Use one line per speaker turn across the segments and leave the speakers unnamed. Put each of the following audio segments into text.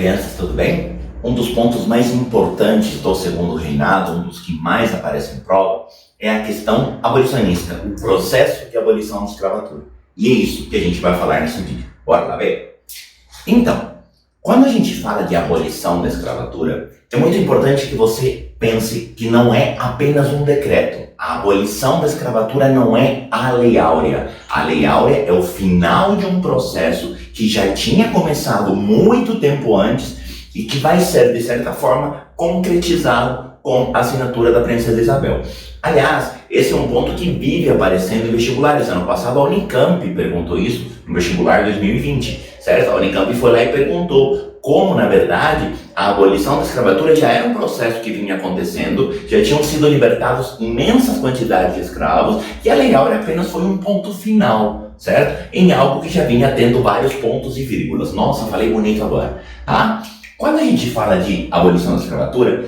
crianças, tudo bem? Um dos pontos mais importantes do Segundo Reinado, um dos que mais aparece em prova, é a questão abolicionista, o processo de abolição da escravatura. E é isso que a gente vai falar nesse vídeo. Bora lá ver? Então, quando a gente fala de abolição da escravatura, é muito importante que você pense que não é apenas um decreto. A abolição da escravatura não é a Lei Áurea. A Lei Áurea é o final de um processo que já tinha começado muito tempo antes e que vai ser, de certa forma, concretizado com a assinatura da Princesa Isabel. Aliás, esse é um ponto que vive aparecendo em vestibulares. Ano passado a Unicamp perguntou isso no vestibular 2020, certo? A Unicamp foi lá e perguntou como, na verdade, a abolição da escravatura já era um processo que vinha acontecendo, já tinham sido libertados imensas quantidades de escravos e a Lei Áurea apenas foi um ponto final, certo? Em algo que já vinha tendo vários pontos e vírgulas. Nossa, falei bonito agora, tá? Quando a gente fala de abolição da escravatura,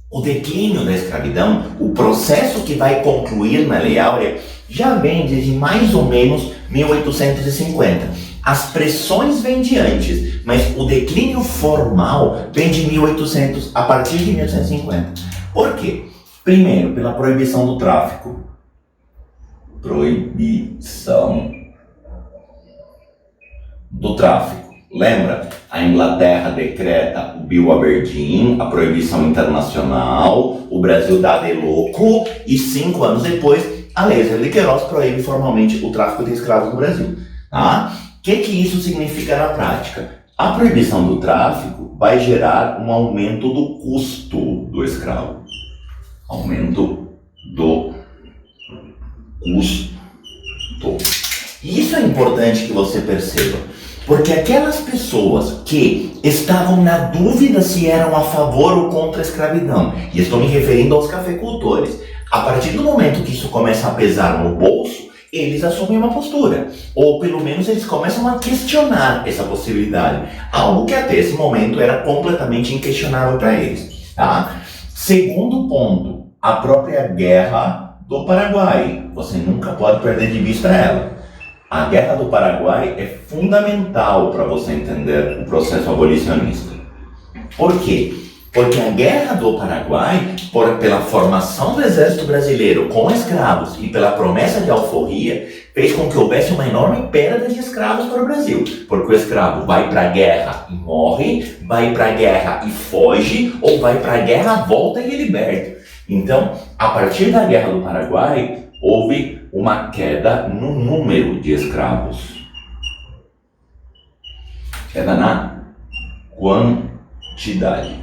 o declínio da escravidão, o processo que vai concluir na Lei Áurea, já vem desde mais ou menos 1850. As pressões vêm de antes, mas o declínio formal vem de 1800, a partir de 1850. Por quê? Primeiro, pela proibição do tráfico. Proibição do tráfico. Lembra? A Inglaterra decreta o Bill Aberdeen, a proibição internacional, o Brasil dá de louco e 5 anos depois a Lei de Queiroz proíbe formalmente o tráfico de escravos no Brasil. Tá? O que isso significa na prática? A proibição do tráfico vai gerar um aumento do custo do escravo. Aumento do custo. E isso é importante que você perceba. Porque aquelas pessoas que estavam na dúvida se eram a favor ou contra a escravidão, e estou me referindo aos cafeicultores, a partir do momento que isso começa a pesar no bolso, eles assumem uma postura, ou pelo menos eles começam a questionar essa possibilidade, algo que até esse momento era completamente inquestionável para eles. Tá? Segundo ponto, a própria Guerra do Paraguai, você nunca pode perder de vista ela. A Guerra do Paraguai é fundamental para você entender o processo abolicionista. Por quê? Porque a Guerra do Paraguai, pela formação do exército brasileiro com escravos e pela promessa de alforria, fez com que houvesse uma enorme perda de escravos para o Brasil. Porque o escravo vai para a guerra e morre, vai para a guerra e foge, ou vai para a guerra, volta e é liberto. Então, a partir da Guerra do Paraguai, houve uma queda no número de escravos. Queda na quantidade.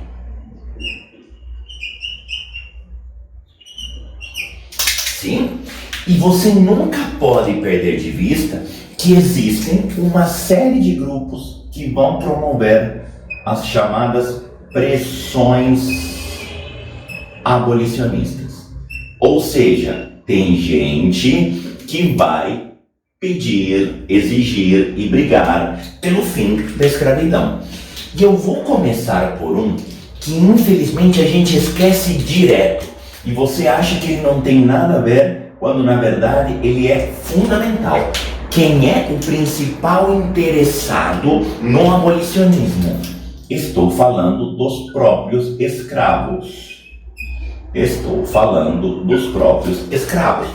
Sim? E você nunca pode perder de vista que existem uma série de grupos que vão promover as chamadas pressões abolicionistas. Ou seja, tem gente que vai pedir, exigir e brigar pelo fim da escravidão. E eu vou começar por um que infelizmente a gente esquece direto. E você acha que ele não tem nada a ver, quando na verdade ele é fundamental. Quem é o principal interessado no abolicionismo? Estou falando dos próprios escravos. Estou falando dos próprios escravos.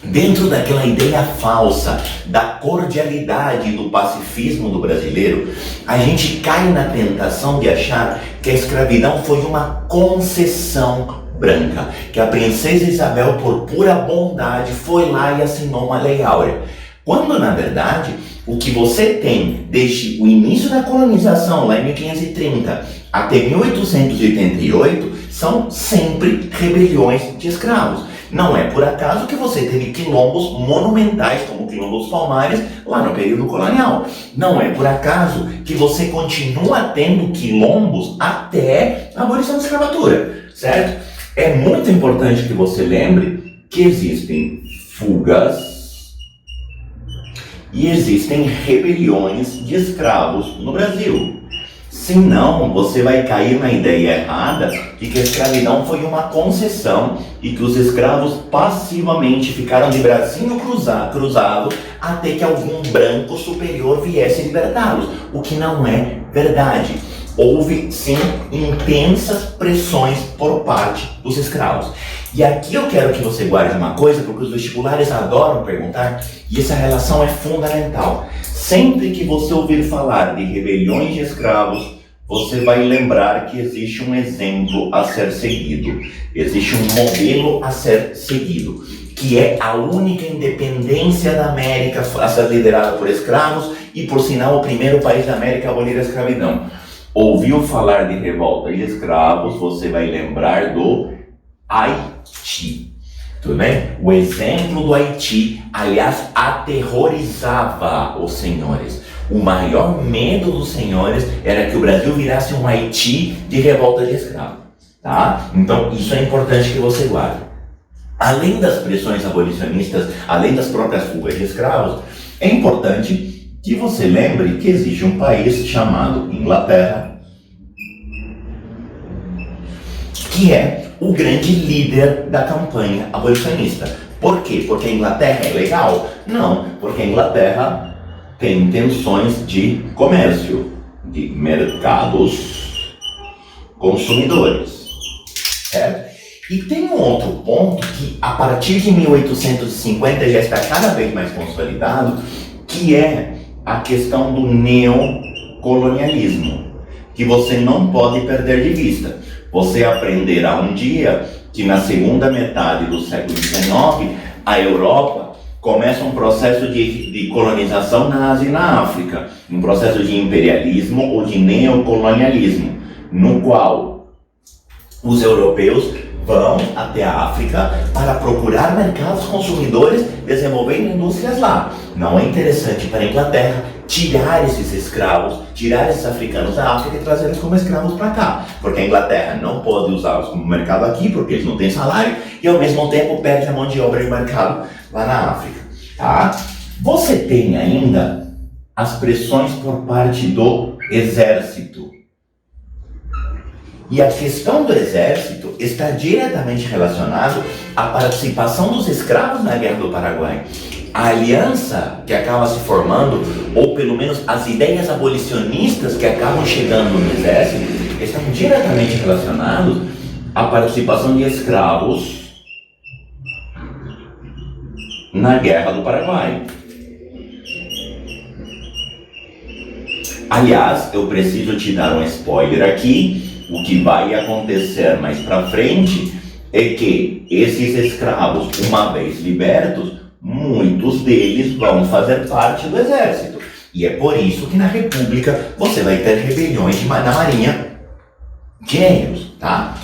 Dentro daquela ideia falsa da cordialidade e do pacifismo do brasileiro, a gente cai na tentação de achar que a escravidão foi uma concessão branca, que a princesa Isabel, por pura bondade, foi lá e assinou uma Lei Áurea. Quando, na verdade, o que você tem desde o início da colonização, lá em 1530, até 1888, são sempre rebeliões de escravos. Não é por acaso que você teve quilombos monumentais, como o Quilombo dos Palmares, lá no período colonial. Não é por acaso que você continua tendo quilombos até a abolição da escravatura, certo? É muito importante que você lembre que existem fugas e existem rebeliões de escravos no Brasil. Senão, você vai cair na ideia errada de que a escravidão foi uma concessão e que os escravos passivamente ficaram de bracinho cruzado até que algum branco superior viesse libertá-los, o que não é verdade. Houve, sim, intensas pressões por parte dos escravos. E aqui eu quero que você guarde uma coisa, porque os vestibulares adoram perguntar, e essa relação é fundamental. Sempre que você ouvir falar de rebeliões de escravos, você vai lembrar que existe um exemplo a ser seguido, existe um modelo a ser seguido, que é a única independência da América a ser liderada por escravos e, por sinal, o primeiro país da América a abolir a escravidão. Ouviu falar de revolta de escravos, você vai lembrar do Haiti. Tudo bem? O exemplo do Haiti, aliás, aterrorizava os senhores. O maior medo dos senhores era que o Brasil virasse um Haiti de revolta de escravos. Tá? Então, isso é importante que você guarde. Além das pressões abolicionistas, além das próprias fugas de escravos, é importante que você lembre que existe um país chamado Inglaterra, que é o grande líder da campanha abolicionista. Por quê? Porque a Inglaterra é legal? Não, porque a Inglaterra tem intenções de comércio, de mercados consumidores, certo? E tem um outro ponto que, a partir de 1850, já está cada vez mais consolidado, que é a questão do neocolonialismo, que você não pode perder de vista. Você aprenderá um dia que na segunda metade do século XIX, a Europa começa um processo de colonização na Ásia e na África, um processo de imperialismo ou de neocolonialismo, no qual os europeus vão até a África para procurar mercados consumidores, desenvolvendo indústrias lá. Não é interessante para a Inglaterra tirar esses escravos, tirar esses africanos da África e trazê-los como escravos para cá, porque a Inglaterra não pode usá-los como mercado aqui, porque eles não têm salário, e ao mesmo tempo perde a mão de obra de mercado lá na África. Tá? Você tem ainda as pressões por parte do exército. E a questão do exército está diretamente relacionada à participação dos escravos na Guerra do Paraguai. A aliança que acaba se formando, ou pelo menos as ideias abolicionistas que acabam chegando no exército, estão diretamente relacionados à participação de escravos na Guerra do Paraguai. Aliás, eu preciso te dar um spoiler aqui. O que vai acontecer mais para frente é que esses escravos, uma vez libertos, muitos deles vão fazer parte do exército. E é por isso que na República você vai ter rebeliões na Marinha de negros, tá?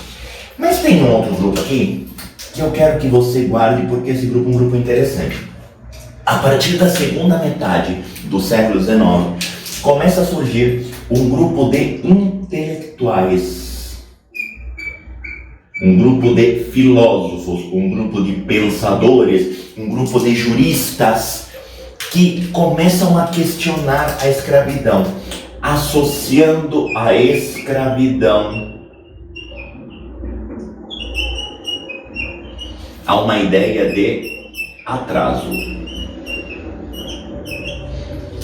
Mas tem um outro grupo aqui que eu quero que você guarde, porque esse grupo é um grupo interessante. A partir da segunda metade do século XIX, começa a surgir um grupo de intelectuais, um grupo de filósofos, um grupo de pensadores, um grupo de juristas que começam a questionar a escravidão, associando a escravidão a uma ideia de atraso.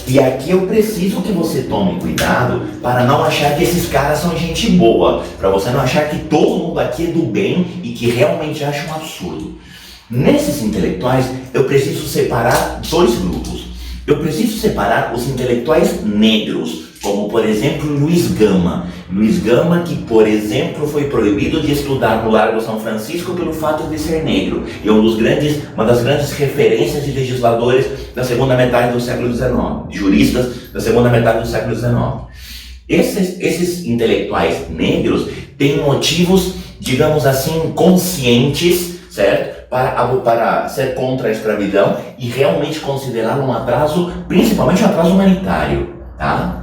E aqui eu preciso que você tome cuidado para não achar que esses caras são gente boa, para você não achar que todo mundo aqui é do bem e que realmente acha um absurdo. Nesses intelectuais, eu preciso separar dois grupos. Eu preciso separar os intelectuais negros, como por exemplo Luiz Gama. Luiz Gama, que por exemplo foi proibido de estudar no Largo São Francisco pelo fato de ser negro, e uma das grandes referências de legisladores da segunda metade do século XIX, juristas da segunda metade do século XIX. Esses intelectuais negros têm motivos, digamos assim, conscientes, certo? Para ser contra a escravidão e realmente considerar um atraso, principalmente um atraso humanitário, tá?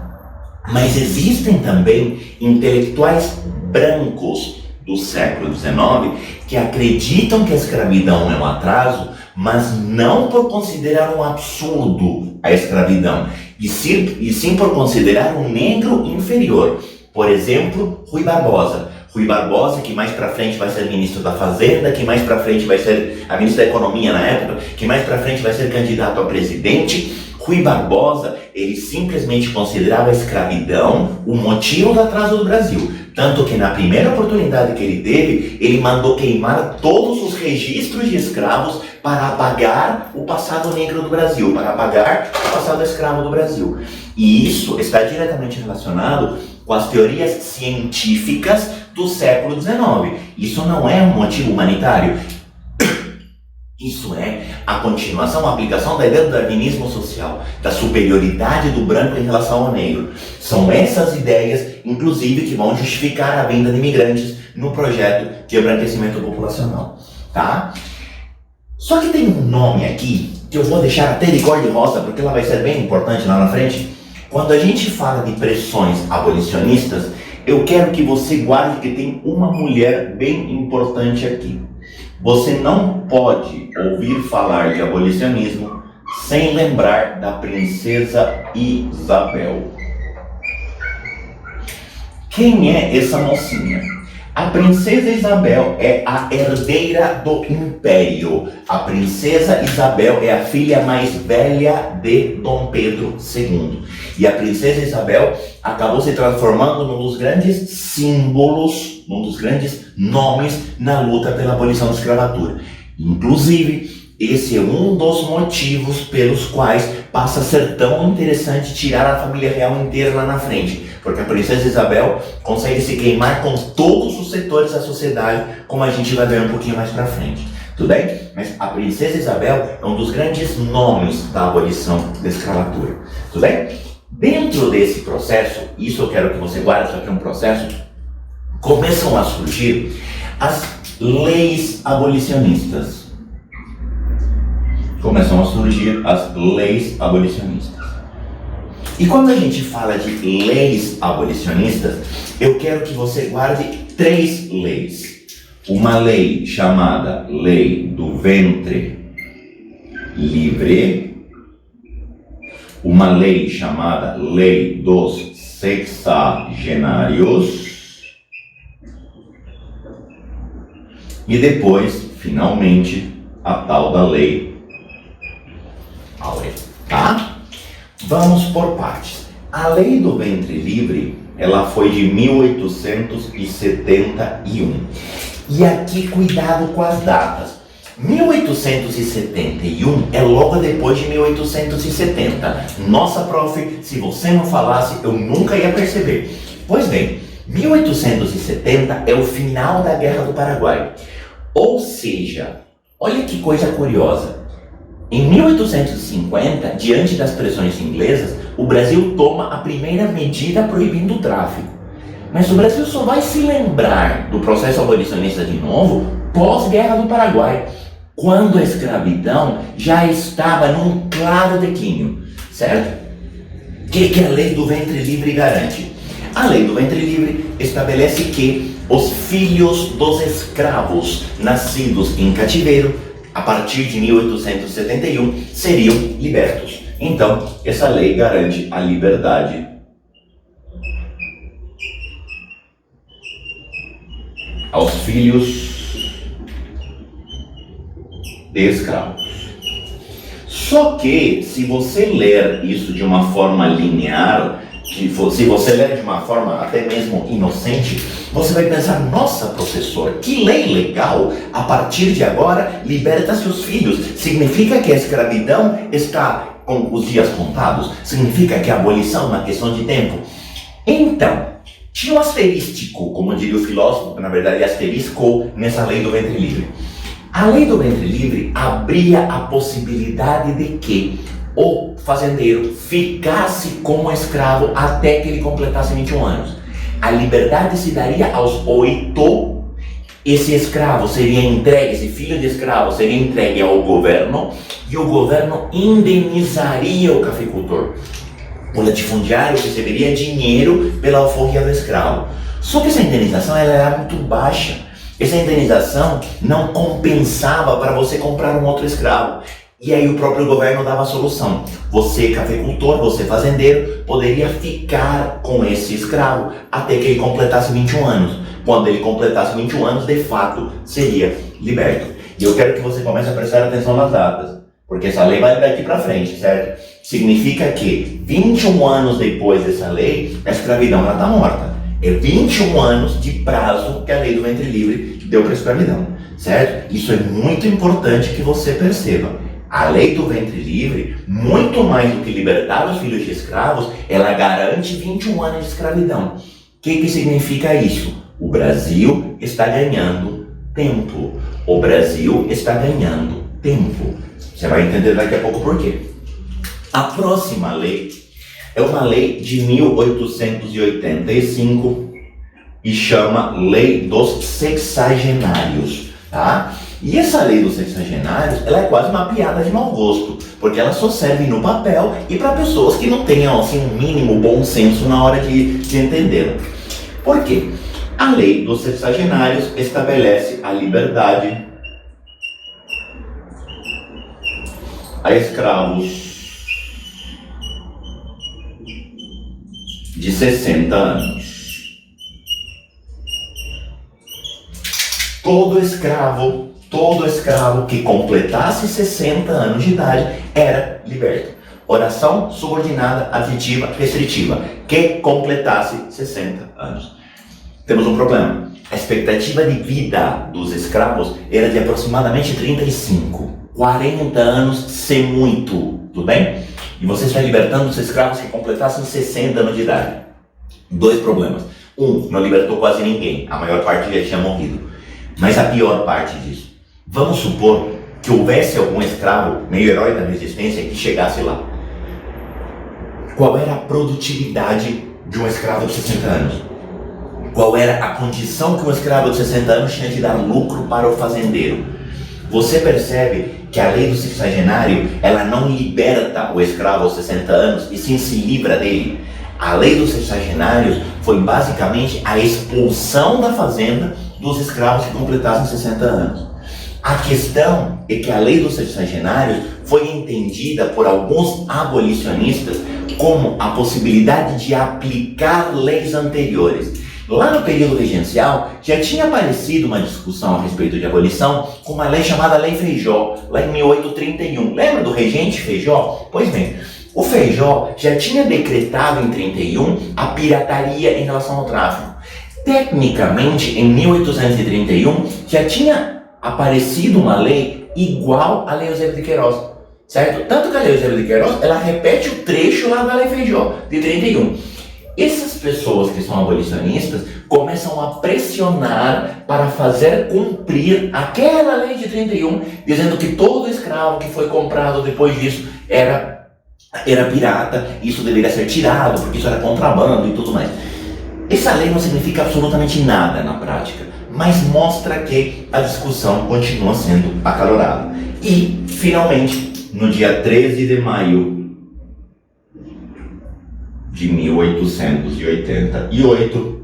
Mas existem também intelectuais brancos do século XIX que acreditam que a escravidão é um atraso, mas não por considerar um absurdo a escravidão, e sim por considerar um negro inferior. Por exemplo, Rui Barbosa. Rui Barbosa, que mais pra frente vai ser ministro da Fazenda, que mais pra frente vai ser a ministra da Economia na época, que mais pra frente vai ser candidato a presidente. Rui Barbosa, ele simplesmente considerava a escravidão o motivo do atraso do Brasil. Tanto que na primeira oportunidade que ele teve, ele mandou queimar todos os registros de escravos para apagar o passado negro do Brasil, para apagar o passado escravo do Brasil. E isso está diretamente relacionado com as teorias científicas do século XIX. Isso não é um motivo humanitário. Isso é a continuação, a aplicação da ideia do darwinismo social, da superioridade do branco em relação ao negro. São essas ideias, inclusive, que vão justificar a vinda de imigrantes no projeto de embranquecimento populacional, tá? Só que tem um nome aqui, que eu vou deixar até de cor de rosa, porque ela vai ser bem importante lá na frente. Quando a gente fala de pressões abolicionistas, eu quero que você guarde que tem uma mulher bem importante aqui. Você não pode ouvir falar de abolicionismo sem lembrar da princesa Isabel. Quem é essa mocinha? A princesa Isabel é a herdeira do império. A princesa Isabel é a filha mais velha de Dom Pedro II. E a princesa Isabel acabou se transformando num dos grandes símbolos, num dos grandes nomes na luta pela abolição da escravatura. Inclusive, esse é um dos motivos pelos quais passa a ser tão interessante tirar a família real inteira lá na frente. Porque a princesa Isabel consegue se queimar com todos os setores da sociedade, como a gente vai ver um pouquinho mais pra frente. Tudo bem? Mas a princesa Isabel é um dos grandes nomes da abolição da escravatura. Tudo bem? Dentro desse processo, isso eu quero que você guarde, isso aqui é um processo, começam a surgir as leis abolicionistas. Começam a surgir as leis abolicionistas. E quando a gente fala de leis abolicionistas, eu quero que você guarde 3 leis. Uma lei chamada Lei do Ventre Livre, uma lei chamada Lei dos Sexagenários e depois, finalmente, a tal da Lei Áurea, tá? Vamos por partes. A Lei do Ventre Livre, ela foi de 1871. E aqui, cuidado com as datas. 1871 é logo depois de 1870. Nossa, prof, se você não falasse, eu nunca ia perceber. Pois bem, 1870 é o final da Guerra do Paraguai. Ou seja, olha que coisa curiosa. Em 1850, diante das pressões inglesas, o Brasil toma a primeira medida proibindo o tráfico. Mas o Brasil só vai se lembrar do processo abolicionista de novo pós-Guerra do Paraguai, quando a escravidão já estava num claro declínio, certo? O que a Lei do Ventre Livre garante? A Lei do Ventre Livre estabelece que os filhos dos escravos nascidos em cativeiro a partir de 1871, seriam libertos. Então, essa lei garante a liberdade aos filhos de escravos. Só que, se você ler isso de uma forma linear, se você ler de uma forma até mesmo inocente, você vai pensar, nossa, professor, que lei legal, a partir de agora liberta seus filhos. Significa que a escravidão está com os dias contados? Significa que a abolição é uma questão de tempo? Então, tinha um asterístico, como diria o filósofo, na verdade asterisco, nessa Lei do Ventre Livre. A Lei do Ventre Livre abria a possibilidade de que o fazendeiro ficasse como escravo até que ele completasse 21 anos. A liberdade se daria aos 8. Esse escravo seria entregue, esse filho de escravo seria entregue ao governo e o governo indenizaria o cafeicultor. O latifundiário receberia dinheiro pela alforria do escravo. Só que essa indenização ela era muito baixa. Essa indenização não compensava para você comprar um outro escravo. E aí o próprio governo dava a solução. Você, cafeicultor, você fazendeiro, poderia ficar com esse escravo até que ele completasse 21 anos. Quando ele completasse 21 anos, de fato, seria liberto. E eu quero que você comece a prestar atenção nas datas, porque essa lei vai daqui para frente, certo? Significa que 21 anos depois dessa lei, a escravidão está morta. É 21 anos de prazo que a lei do ventre livre deu para a escravidão, certo? Isso é muito importante que você perceba. A lei do ventre livre, muito mais do que libertar os filhos de escravos, ela garante 21 anos de escravidão. O que significa isso? O Brasil está ganhando tempo. O Brasil está ganhando tempo. Você vai entender daqui a pouco por quê. A próxima lei é uma lei de 1885 e chama Lei dos Sexagenários, tá? E essa lei dos sexagenários, ela é quase uma piada de mau gosto, porque ela só serve no papel e para pessoas que não tenham assim, um mínimo bom senso na hora de entendê-la. Por quê? A lei dos sexagenários estabelece a liberdade a escravos de 60 anos. Todo escravo que completasse 60 anos de idade era liberto. Oração subordinada, adjetiva, restritiva, que completasse 60 anos. Temos um problema. A expectativa de vida dos escravos era de aproximadamente 35, 40 anos, se muito, tudo bem? E você está libertando os escravos que completassem 60 anos de idade. Dois problemas. Não libertou quase ninguém, a maior parte já tinha morrido. Mas a pior parte disso, vamos supor que houvesse algum escravo, meio herói da resistência, que chegasse lá. Qual era a produtividade de um escravo de 60 anos? Qual era a condição que um escravo de 60 anos tinha de dar lucro para o fazendeiro? Você percebe que a lei do sexagenário, ela não liberta o escravo aos 60 anos, e sim se livra dele. A lei dos sexagenários foi basicamente a expulsão da fazenda dos escravos que completassem 60 anos. A questão é que a lei dos sexagenários foi entendida por alguns abolicionistas como a possibilidade de aplicar leis anteriores. Lá no período regencial, já tinha aparecido uma discussão a respeito de abolição com uma lei chamada Lei Feijó, lá em 1831. Lembra do regente Feijó? Pois bem, o Feijó já tinha decretado em 31 a pirataria em relação ao tráfico. Tecnicamente, em 1831, já tinha aparecido uma lei igual à Lei Eusébio de Queiroz, certo? Tanto que a Lei Eusébio de Queiroz, ela repete o trecho lá da Lei Feijó, de 31. Essas pessoas que são abolicionistas começam a pressionar para fazer cumprir aquela lei de 31, dizendo que todo escravo que foi comprado depois disso era pirata, isso deveria ser tirado, porque isso era contrabando e tudo mais. Essa lei não significa absolutamente nada na prática, mas mostra que a discussão continua sendo acalorada. E, finalmente, no dia 13 de maio de 1888,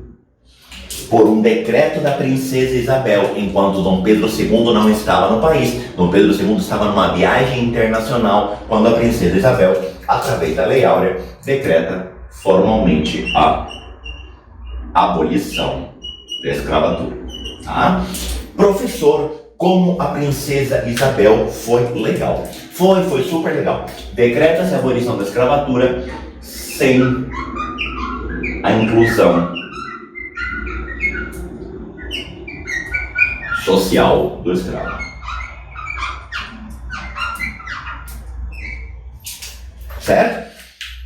por um decreto da princesa Isabel, enquanto Dom Pedro II não estava no país, Dom Pedro II estava numa viagem internacional, quando a princesa Isabel, através da Lei Áurea, decreta formalmente a abolição da escravatura. Tá? Professor, como a princesa Isabel foi legal? Foi super legal. Decreta-se a abolição da escravatura sem a inclusão social do escravo. Certo?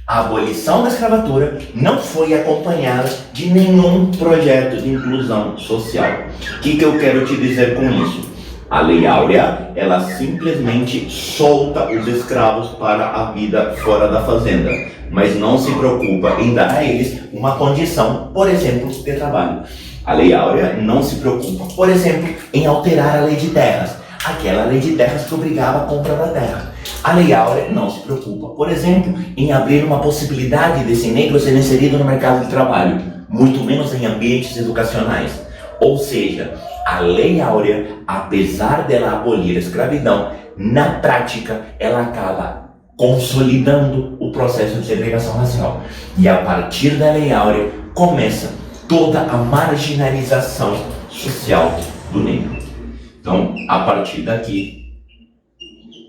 A abolição da escravatura não foi acompanhada de nenhum projeto de inclusão social. O que eu quero te dizer com isso? A Lei Áurea, ela simplesmente solta os escravos para a vida fora da fazenda, mas não se preocupa em dar a eles uma condição, por exemplo, de trabalho. A Lei Áurea não se preocupa, por exemplo, em alterar a lei de terras, aquela lei de terras que obrigava a compra da terra. A Lei Áurea não se preocupa, por exemplo, em abrir uma possibilidade desse negro ser inserido no mercado de trabalho, muito menos em ambientes educacionais. Ou seja, a Lei Áurea, apesar dela abolir a escravidão, na prática ela acaba consolidando o processo de segregação racial. E a partir da Lei Áurea começa toda a marginalização social do negro. Então, a partir daqui,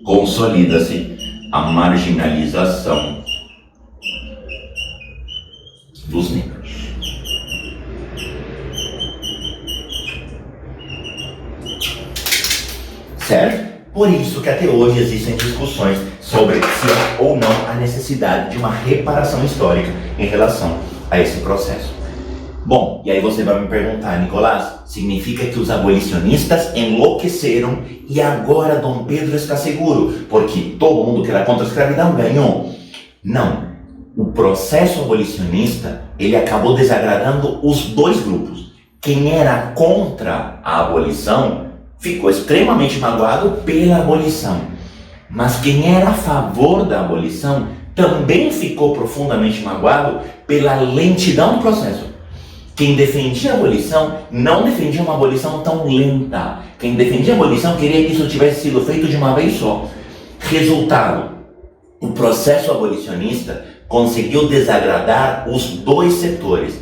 consolida-se a marginalização dos negros. Certo? Por isso que até hoje existem discussões sobre se há ou não a necessidade de uma reparação histórica em relação a esse processo. Bom, e aí você vai me perguntar, Nicolás, significa que os abolicionistas enlouqueceram e agora Dom Pedro está seguro, porque todo mundo que era contra a escravidão ganhou? Não. O processo abolicionista, ele acabou desagradando os dois grupos. Quem era contra a abolição ficou extremamente magoado pela abolição. Mas quem era a favor da abolição também ficou profundamente magoado pela lentidão do processo. Quem defendia a abolição não defendia uma abolição tão lenta. Quem defendia a abolição queria que isso tivesse sido feito de uma vez só. Resultado, o processo abolicionista conseguiu desagradar os dois setores.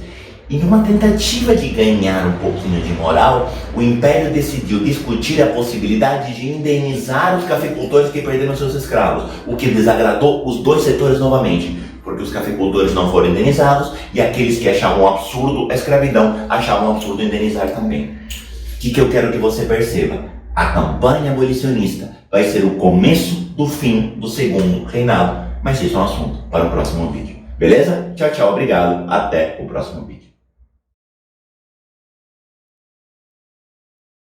E numa tentativa de ganhar um pouquinho de moral, o Império decidiu discutir a possibilidade de indenizar os cafeicultores que perderam seus escravos, o que desagradou os dois setores novamente, porque os cafeicultores não foram indenizados e aqueles que achavam absurdo a escravidão achavam absurdo indenizar também. O que eu quero que você perceba? A campanha abolicionista vai ser o começo do fim do segundo reinado, mas isso é um assunto para o próximo vídeo. Beleza? Tchau, tchau, obrigado, até o próximo vídeo.